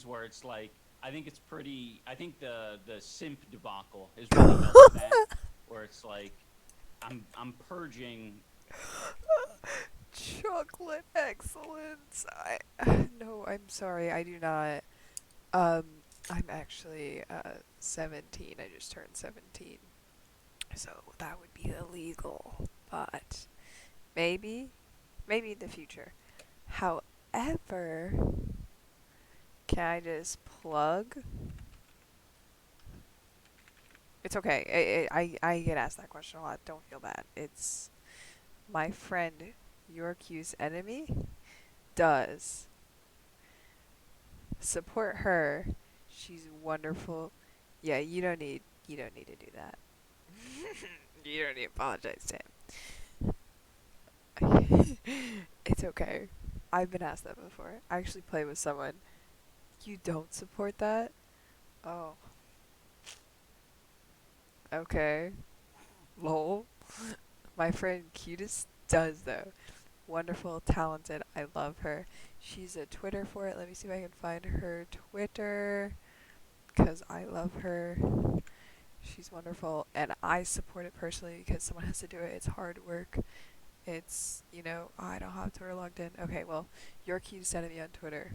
things where it's like I think it's pretty. I think the simp debacle is really helping that, where it's like I'm purging. Chocolate excellence. I no, I'm sorry. I do not. Um, I'm actually 17. I just turned 17, so that would be illegal. But maybe, maybe in the future. However, can I just plug? It's okay. I get asked that question a lot. Don't feel bad. It's my friend Yorku's enemy does support her. She's wonderful. Yeah, you don't need to do that. You don't need to apologize to him. It's okay. I've been asked that before. I actually play with someone. You don't support that? Oh, okay. Lol. My friend Cutest does though. Wonderful, talented. I love her. She's a Twitter for it. Let me see if I can find her Twitter because I love her. She's wonderful, and I support it personally because someone has to do it. It's hard work. It's, I don't have Twitter logged in. Okay, well, your key to sending me on Twitter.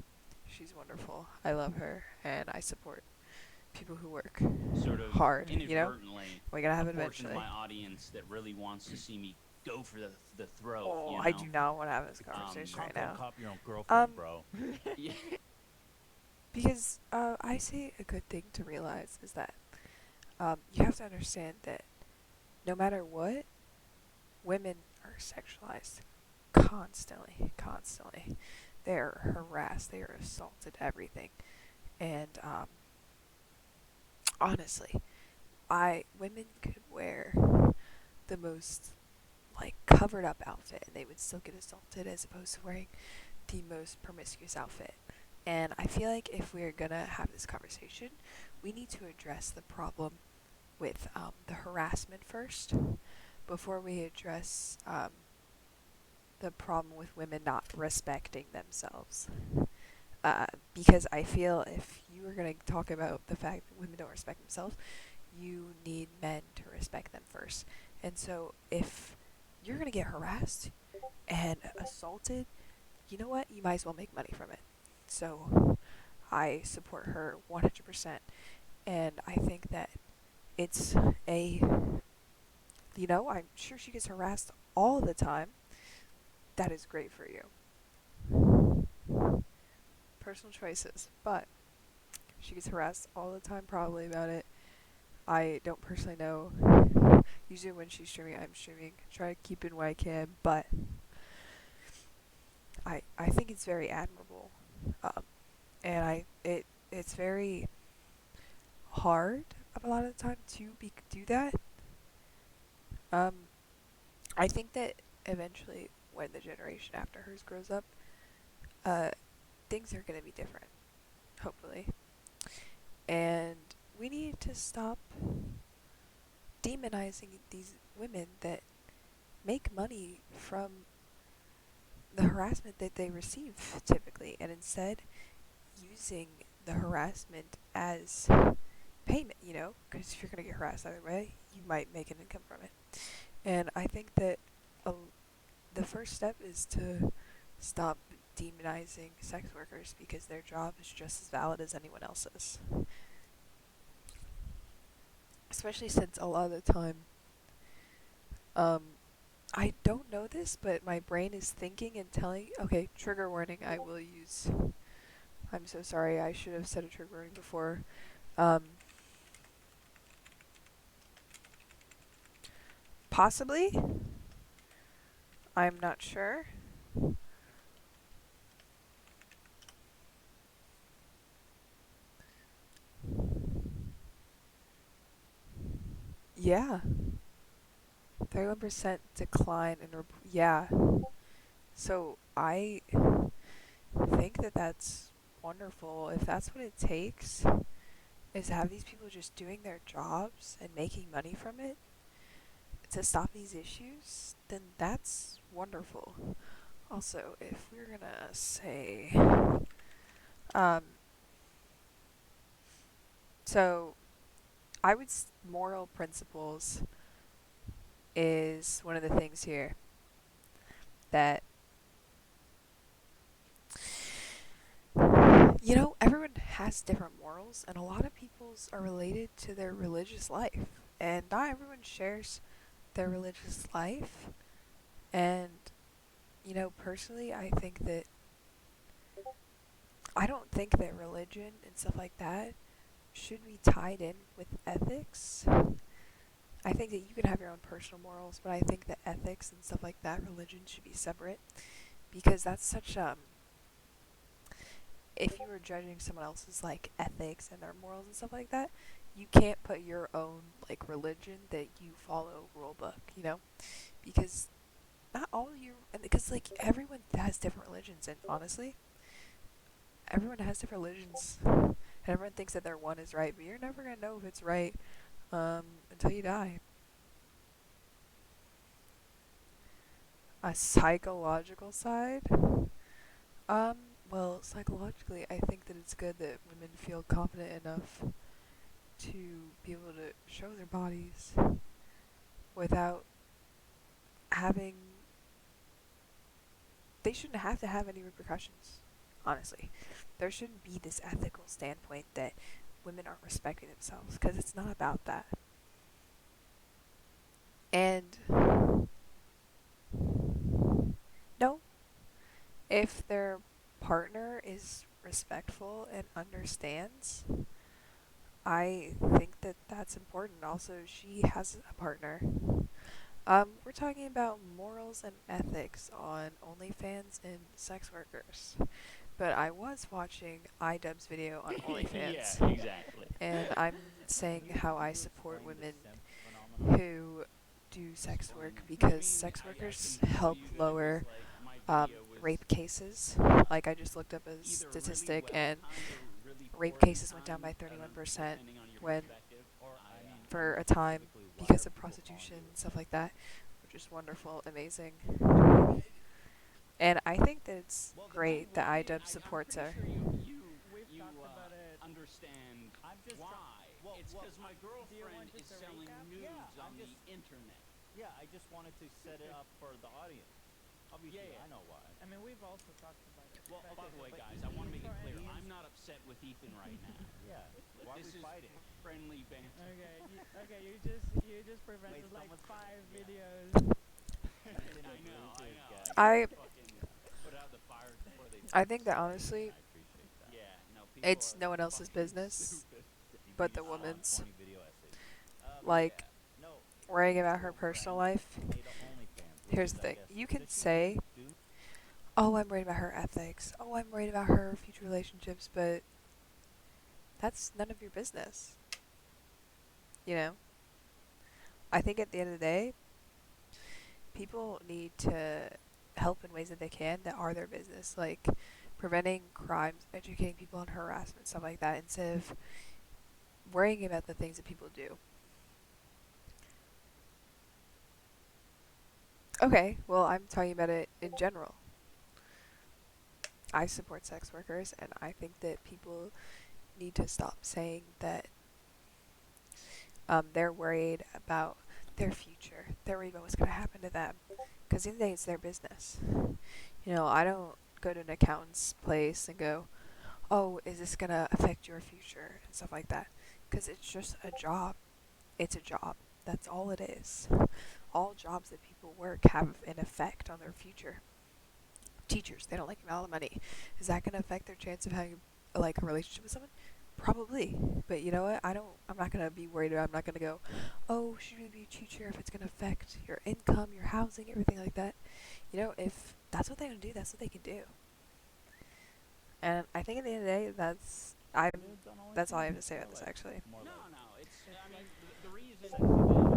She's wonderful. I love her, and I support people who work Sort of hard. inadvertently We gotta a have it portion of eventually. my audience that really wants to see me go for the throat, Oh, you I do know. not want to have this Um, conversation right Don't now. cop your own Um, girlfriend, bro. yeah, because I say a good thing to realize is that you have to understand that no matter what, women are sexualized constantly, constantly. They are harassed, they are assaulted, everything. And honestly, I women could wear the most like covered up outfit and they would still get assaulted as opposed to wearing the most promiscuous outfit. And I feel like if we're gonna have this conversation, we need to address the problem with the harassment first before we address the problem with women not respecting themselves. Because I feel if you are going to talk about the fact that women don't respect themselves, you need men to respect them first. And so if you're going to get harassed and assaulted, you know what? You might as well make money from it. So I support her 100%. And I think that it's a, I'm sure she gets harassed all the time. That is great for you. Personal choices. But she gets harassed all the time, probably about it. I don't personally know. Usually when she's streaming, I'm streaming. Try to keep in what I can, but I think it's very admirable, and it's very hard a lot of the time to do that. Um, I think that eventually, when the generation after hers grows up, uh, things are gonna be different, hopefully, and we need to stop demonizing these women that make money from the harassment that they receive typically, and instead using the harassment as payment, because if you're going to get harassed either way, you might make an income from it. And I think that uh, the first step is to stop demonizing sex workers because their job is just as valid as anyone else's. Especially since a lot of the time, um, I don't know this, but my brain is thinking and telling. Okay, trigger warning. I will use. I'm so sorry. I should have said a trigger warning before. Um, Possibly. I'm not sure. Yeah. 31% decline in yeah. So I think that that's wonderful. If that's what it takes, is to have these people just doing their jobs and making money from it to stop these issues, then that's wonderful. Also, if we're gonna say, um, So I would moral principles is one of the things here that everyone has different morals, and a lot of people's are related to their religious life, and not everyone shares their religious life. And personally, I don't think that religion and stuff like that should be tied in with ethics. I think that you can have your own personal morals, but I think that ethics and stuff like that, religion should be separate, because that's such if you were judging someone else's like ethics and their morals and stuff like that, you can't put your own like religion that you follow rule book, because not all you, and because like everyone has different religions, and honestly, everyone has different religions, and everyone thinks that their one is right, but you're never gonna know if it's right until you die. A psychological side. Um, well, psychologically, I think that it's good that women feel confident enough to be able to show their bodies without having. They shouldn't have to have any repercussions, honestly. There shouldn't be this ethical standpoint that women aren't respecting themselves, because it's not about that. And no, if their partner is respectful and understands, I think that that's important. Also, she has a partner. We're talking about morals and ethics on OnlyFans and sex workers. But I was watching iDubbbz's video on Yeah, OnlyFans, exactly. and I'm saying how I support women who do sex work, because sex workers I can tell help you that it was lower like my video was rape cases. Like I just looked up a either really statistic, well and timed or really rape poorly cases went down by timed, 31% depending on your when perspective. for a time because of prostitution and stuff like that, which is wonderful, amazing. And I think that it's great that iDub supports her. I'm pretty sure you understand why. It's because my girlfriend is selling nudes on the internet. Yeah, I just wanted to set it up for the audience. Obviously, Yeah. I know why. I mean, we've also talked about it. Well, But- by the way, but guys, I want to make it for clear. any- I'm not upset with Ethan right now. Yeah. Why are This we is fighting? friendly banter. Okay, you just prevented Wait, like someone's- 5 Yeah. videos. I know. I Fucking put out the fires before they. I think that honestly, I appreciate that. Yeah, no. People it's are no one else's fucking business stupid. but the You just woman's. want 20 video essays. Like, No. worrying about her personal life. Made a OnlyFans, which Here's is, the I thing. guess, You can 50 say, dudes. oh, I'm worried about her ethics. Oh, I'm worried about her future relationships, but that's none of your business. I think at the end of the day, people need to help in ways that they can that are their business, like preventing crimes, educating people on harassment, stuff like that, instead of worrying about the things that people do. Okay, well, I'm talking about it in general. I support sex workers, and I think that people need to stop saying that they're worried about their future. They're worried about what's going to happen to them. Because at the end of the day, it's their business. I don't go to an accountant's place and go, oh, is this going to affect your future? And stuff like that. Because it's just a job. It's a job. That's all it is. All jobs that people work have an effect on their future. Teachers, they don't like a lot of money. Is that going to affect their chance of having like a relationship with someone? Probably. But you know what? I'm not going to be worried about it. I'm not going to go, oh, should we be a teacher if it's going to affect your income, your housing, everything like that? If that's what they want to do, that's what they can do. And I think at the end of the day, that's all I have to say about this, actually. More No, like no. It's. It's I mean, like- the reason